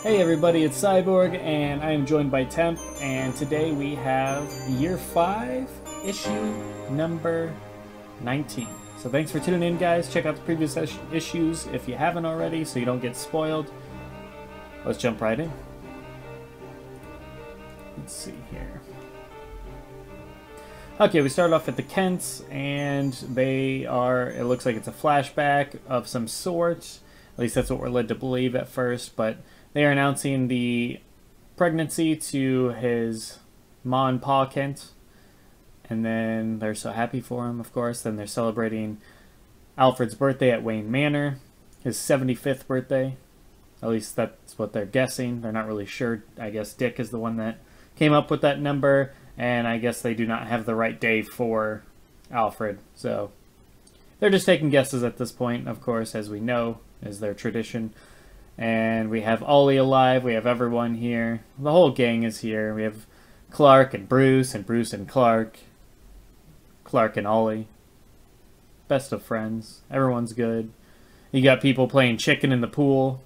Hey everybody, it's Cyborg, and I am joined by Temp, and today we have Year 5, issue number 19. So thanks for tuning in, guys. Check out the previous issues if you haven't already, so you don't get spoiled. Let's jump right in. Let's see here. Okay, we start off at the Kents, and they are, it looks like it's a flashback of some sort. At least that's what we're led to believe at first, but they are announcing the pregnancy to his ma and pa Kent. And then they're so happy for him, of course. Then they're celebrating Alfred's birthday at Wayne Manor, his 75th birthday. At least that's what they're guessing. They're not really sure. I guess Dick is the one that came up with that number. And I guess they do not have the right day for Alfred. So they're just taking guesses at this point, of course, as we know, is their tradition. And we have Ollie alive. We have everyone here. The whole gang is here. We have Clark and Bruce and Clark. Clark and Ollie. Best of friends. Everyone's good. You got people playing chicken in the pool.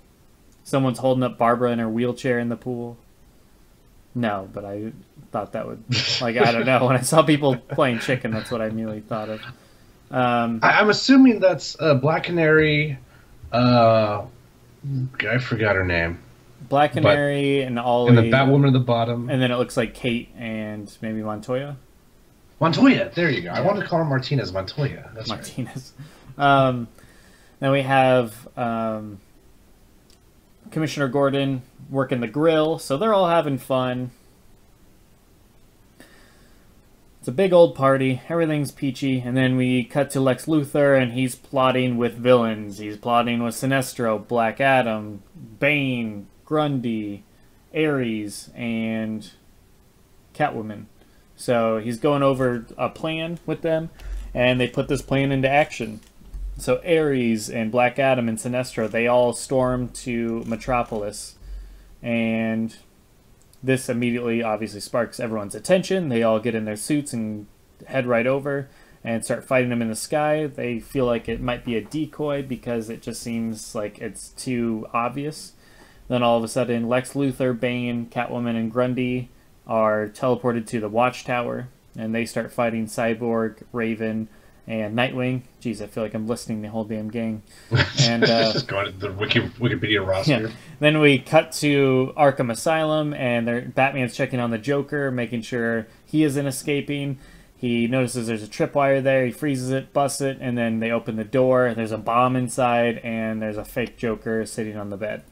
Someone's holding up Barbara in her wheelchair in the pool. No, but I thought that would... Like, I don't know. When I saw people playing chicken, that's what I immediately thought of. I'm assuming that's Black Canary... I forgot her name. Black Canary and Ollie. And the Batwoman at the bottom. And then it looks like Kate and maybe Montoya. Montoya, there you go. I wanted to call her Martinez. Montoya. That's Martinez. Right. Then we have Commissioner Gordon working the grill. So they're all having fun. It's a big old party. Everything's peachy. And then we cut to Lex Luthor, and he's plotting with villains. He's plotting with Sinestro, Black Adam, Bane, Grundy, Ares, and Catwoman. So he's going over a plan with them, and they put this plan into action. So Ares and Black Adam and Sinestro, they all storm to Metropolis. And this immediately obviously sparks everyone's attention. They all get in their suits and head right over and start fighting them in the sky. They feel like it might be a decoy because it just seems like it's too obvious. Then all of a sudden, Lex Luthor, Bane, Catwoman, and Grundy are teleported to the Watchtower, and they start fighting Cyborg, Raven, and Nightwing. Jeez, I feel like I'm listening the whole damn gang. And just going to the Wikipedia roster. Yeah. Then we cut to Arkham Asylum, and Batman's checking on the Joker, making sure he isn't escaping. He notices there's a tripwire there. He freezes it, busts it, and then they open the door. There's a bomb inside, and there's a fake Joker sitting on the bed.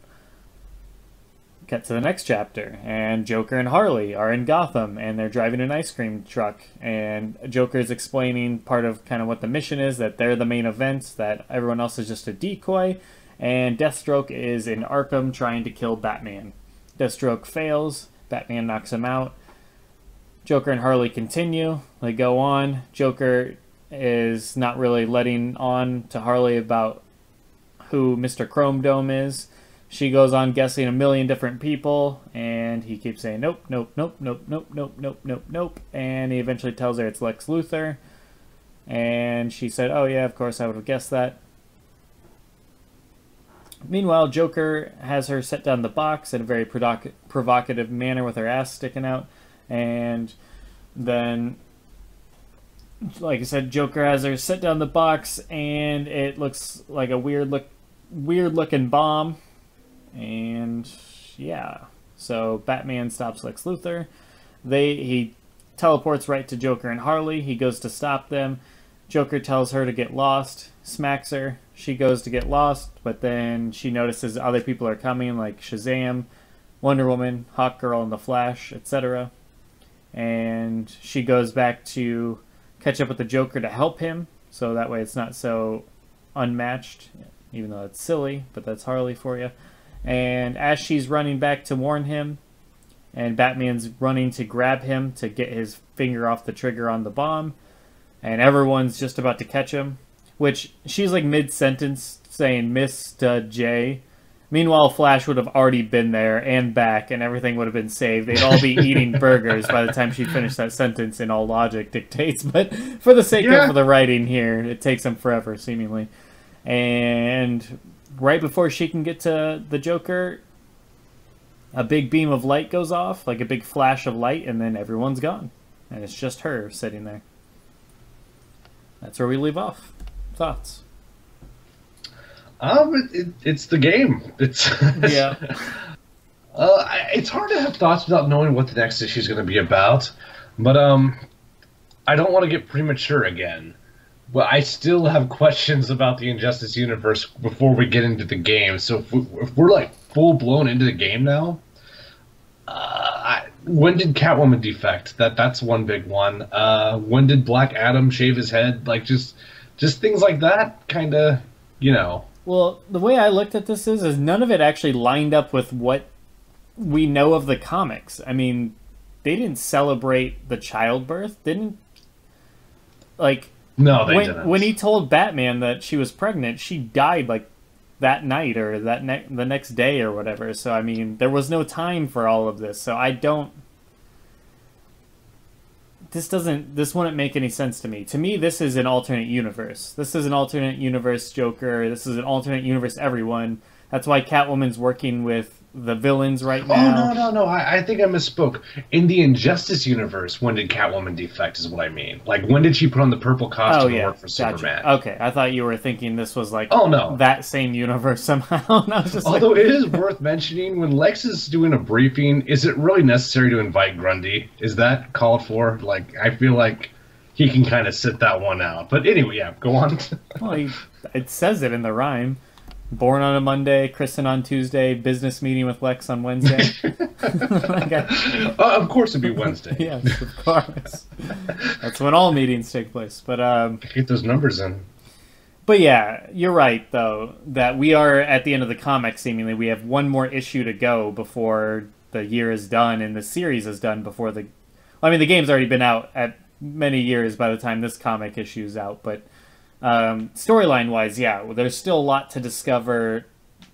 Cut to the next chapter, and Joker and Harley are in Gotham, and they're driving an ice cream truck, and Joker's explaining part of kind of what the mission is, that they're the main events, that everyone else is just a decoy, and Deathstroke is in Arkham trying to kill Batman. Deathstroke fails, Batman knocks him out. Joker and Harley continue, they go on. Joker is not really letting on to Harley about who Mr. Chrome Dome is. She goes on guessing a million different people, and he keeps saying, nope, nope, nope, nope, nope, nope, nope, nope, nope, and he eventually tells her it's Lex Luthor, and she said, oh yeah, of course I would have guessed that. Meanwhile, Joker has her set down the box in a very provocative manner with her ass sticking out, and then, like I said, Joker has her set down the box, and it looks like a weird looking bomb. And yeah, so Batman stops Lex Luthor. He teleports right to Joker and Harley. He goes to stop them. Joker tells her to get lost, smacks her. She goes to get lost, but then she notices other people are coming, like Shazam, Wonder Woman, Hawkgirl, and the Flash, etc. And she goes back to catch up with the Joker to help him, so that way it's not so unmatched, even though it's silly, but that's Harley for you. And as she's running back to warn him, and Batman's running to grab him to get his finger off the trigger on the bomb, and everyone's just about to catch him, which she's like mid-sentence saying Mr. J. Meanwhile, Flash would have already been there and back, and everything would have been saved. They'd all be eating burgers by the time she finished that sentence, in all logic dictates. But for the sake of the writing here, it takes them forever, seemingly. And right before she can get to the Joker, a big beam of light goes off, like a big flash of light, and then everyone's gone. And it's just her sitting there. That's where we leave off. Thoughts? It's the game. It's yeah. It's hard to have thoughts without knowing what the next issue is going to be about. But I don't want to get premature again. But I still have questions about the Injustice universe before we get into the game. So if we're like full blown into the game now, when did Catwoman defect? That's one big one. When did Black Adam shave his head? Like just things like that, kind of, you know. Well, the way I looked at this is none of it actually lined up with what we know of the comics. I mean, they didn't celebrate the childbirth, didn't like. No, they didn't. When he told Batman that she was pregnant, she died like that night or the next day or whatever. So I mean, there was no time for all of this. So I don't. This wouldn't make any sense to me. To me, this is an alternate universe. This is an alternate universe Joker. This is an alternate universe everyone. That's why Catwoman's working with the villains right now. Oh, no. I think I misspoke. In the Injustice universe, when did Catwoman defect is what I mean. Like, when did she put on the purple costume and work for Superman? Okay, I thought you were thinking this was like that same universe somehow. And I was just Although it is worth mentioning, when Lex is doing a briefing, is it really necessary to invite Grundy? Is that called for? Like, I feel like he can kind of sit that one out. But anyway, yeah, go on. Well, it says it in the rhyme. Born on a Monday, christened on Tuesday, business meeting with Lex on Wednesday. Of course it'd be Wednesday. Yes, of course. That's when all meetings take place. But get those numbers in. But yeah, you're right, though, that we are at the end of the comic, seemingly. We have one more issue to go before the year is done and the series is done before the... I mean, the game's already been out at many years by the time this comic issue's out, but... storyline-wise, yeah, there's still a lot to discover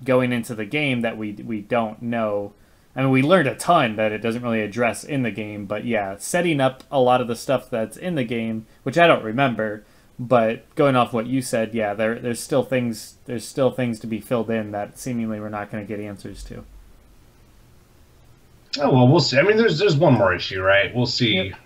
going into the game that we don't know. I mean, we learned a ton that it doesn't really address in the game, but yeah, setting up a lot of the stuff that's in the game, which I don't remember, but going off what you said, yeah, there's still things to be filled in that seemingly we're not going to get answers to. Oh well, we'll see. I mean, there's one more issue, right? We'll see. Yep.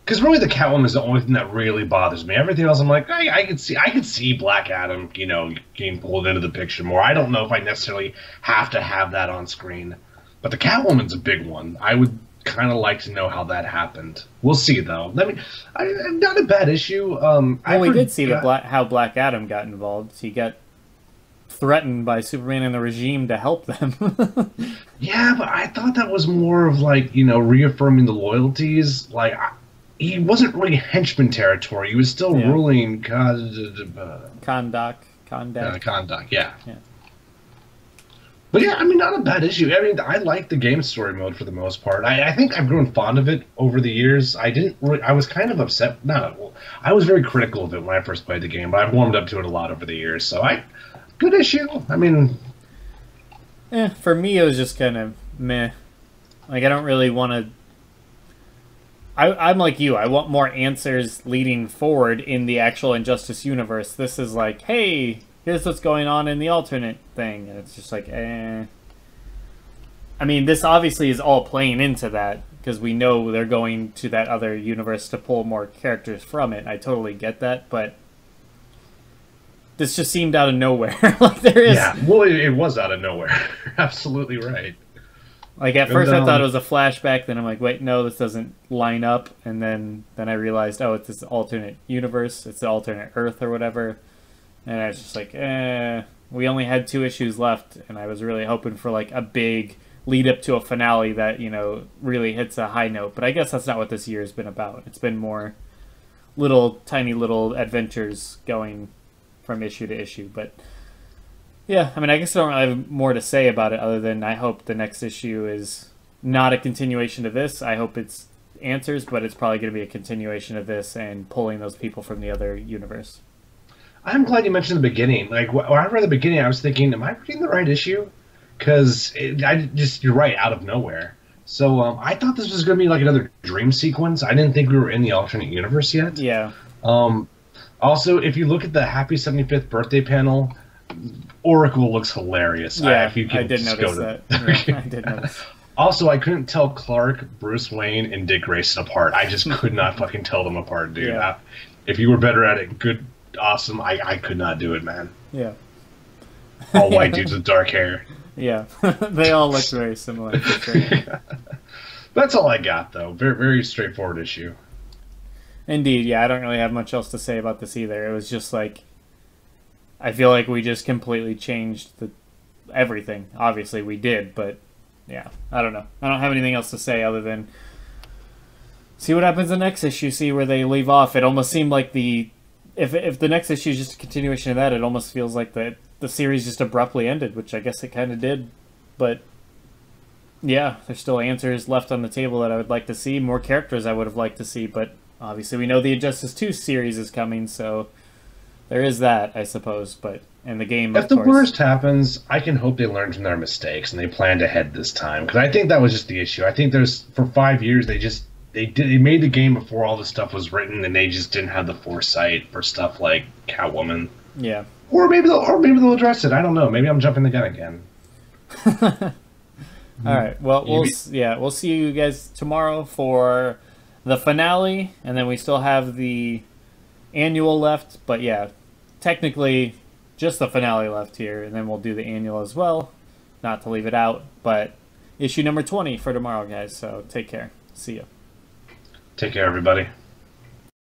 Because really, the Catwoman is the only thing that really bothers me. Everything else, I'm like, I could see Black Adam, you know, getting pulled into the picture more. I don't know if I necessarily have to have that on screen, but the Catwoman's a big one. I would kind of like to know how that happened. We'll see, though. Not a bad issue. Well, we did see how Black Adam got involved. He got threatened by Superman and the regime to help them. Yeah, but I thought that was more of like, you know, reaffirming the loyalties. Like. He wasn't really henchman territory. He was still ruling Kondak, yeah. But yeah, I mean, not a bad issue. I mean, I like the game story mode for the most part. I think I've grown fond of it over the years. I was kind of upset. I was very critical of it when I first played the game, but I've warmed up to it a lot over the years. So good issue. I mean, for me, it was just kind of meh. Like, I don't really want to. I'm like you. I want more answers leading forward in the actual Injustice universe. This is like, hey, here's what's going on in the alternate thing. And it's just like, I mean, this obviously is all playing into that, because we know they're going to that other universe to pull more characters from it. I totally get that, but this just seemed out of nowhere. Like there is... Yeah, well, it was out of nowhere. Absolutely right. Like, at first I thought it was a flashback, then I'm like, wait, no, this doesn't line up, and then I realized, oh, it's this alternate universe, it's the alternate Earth or whatever, and I was just like, we only had 2 issues left, and I was really hoping for, like, a big lead-up to a finale that, you know, really hits a high note, but I guess that's not what this year has been about. It's been more tiny little adventures going from issue to issue, but... Yeah, I mean, I guess I don't really have more to say about it other than I hope the next issue is not a continuation of this. I hope it's answers, but it's probably going to be a continuation of this and pulling those people from the other universe. I'm glad you mentioned the beginning. Like, when I read the beginning, I was thinking, am I reading the right issue? Because you're right, out of nowhere. So I thought this was going to be like another dream sequence. I didn't think we were in the alternate universe yet. Yeah. Also, if you look at the Happy 75th birthday panel, Oracle looks hilarious. Yeah, if you can I did just notice go that. to Yeah, I did notice. Also, I couldn't tell Clark, Bruce Wayne, and Dick Grayson apart. I just could not fucking tell them apart, dude. Yeah. If you were better at it, good, awesome. I could not do it, man. Yeah. All white dudes with dark hair. Yeah. They all look very similar, for sure. That's all I got, though. Very, very straightforward issue. Indeed, yeah, I don't really have much else to say about this either. It was just like, I feel like we just completely changed everything. Obviously, we did, but yeah, I don't know. I don't have anything else to say other than see what happens in the next issue, see where they leave off. It almost seemed like if the next issue is just a continuation of that, it almost feels like the series just abruptly ended, which I guess it kind of did. But yeah, there's still answers left on the table that I would like to see, more characters I would have liked to see, but obviously we know the Injustice 2 series is coming, so there is that, I suppose, but in the game, if the worst happens, I can hope they learn from their mistakes and they planned ahead this time, because I think that was just the issue. I think for 5 years they made the game before all this stuff was written, and they just didn't have the foresight for stuff like Catwoman. Yeah. Or maybe they'll address it. I don't know. Maybe I'm jumping the gun again. All right. Well, we'll see you guys tomorrow for the finale, and then we still have the annual left. But yeah, technically, just the finale left here, and then we'll do the annual as well. Not to leave it out, but issue number 20 for tomorrow, guys. So take care. See ya. Take care, everybody.